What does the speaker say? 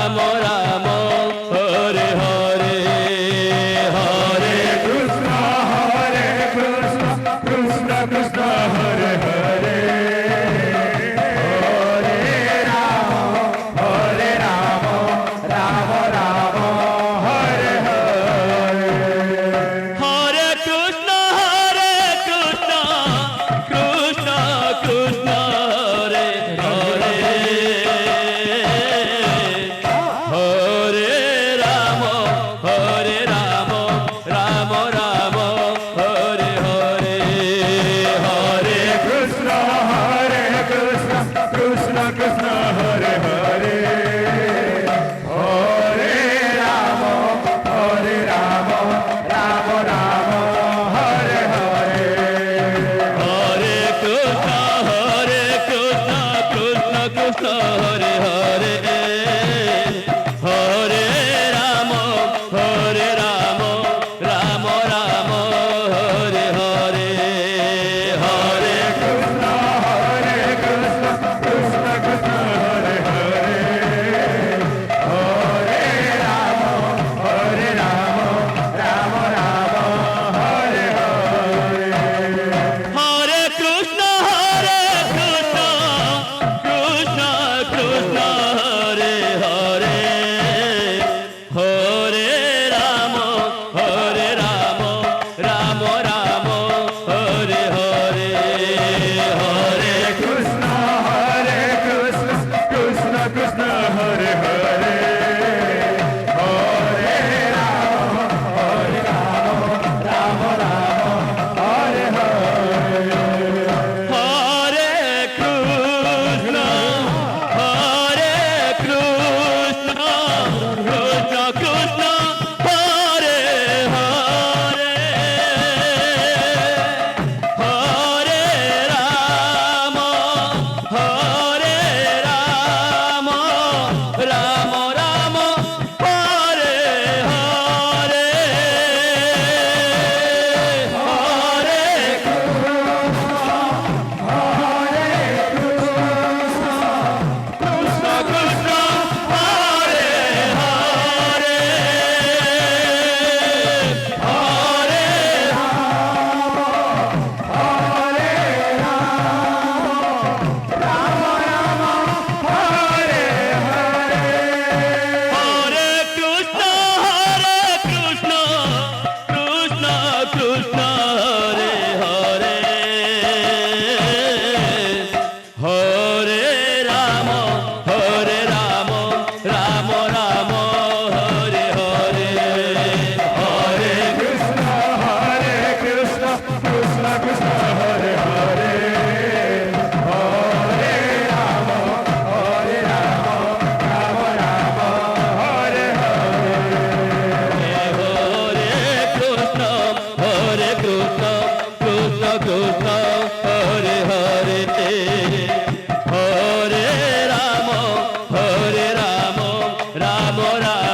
Ram Ram Hare Hare Hare Krishna Krishna Krishna Hare Hare Hare Ram Ram Ram Hare Hare Hare Krishna Krishna Krishna Hare Hare Hare Ram Ram Ram Hare Hare Hare Krishna Krishna Krishna Hare Hare Hare Ram Ram Ram Hare Hare Hare Krishna Krishna Krishna Hare Hare Hare Ram Ram Ram Hare Hare Hare Krishna Krishna Krishna Hare Hare Hare Ram Ram Ram Hare Hare Hare Krishna Krishna Krishna Hare Hare Hare Ram Ram Ram Hare Hare Hare Krishna Krishna Krishna Hare Hare Hare Ram Ram Hare Hare Hare Krishna Krishna Krishna Hare Hare Hare Ram Ram Ram Hare Hare Hare Krishna Krishna Hare Hare Hare Hare Krishna Krishna Krishna Hare Hare Hare Ram Ram Ram Hare Hare Hare Krishna Krishna Krishna Hare Hare Hare Ram Ram Ram Hare Hare Hare Krishna Krishna Krishna Hare Hare Hare Ram Ram Ram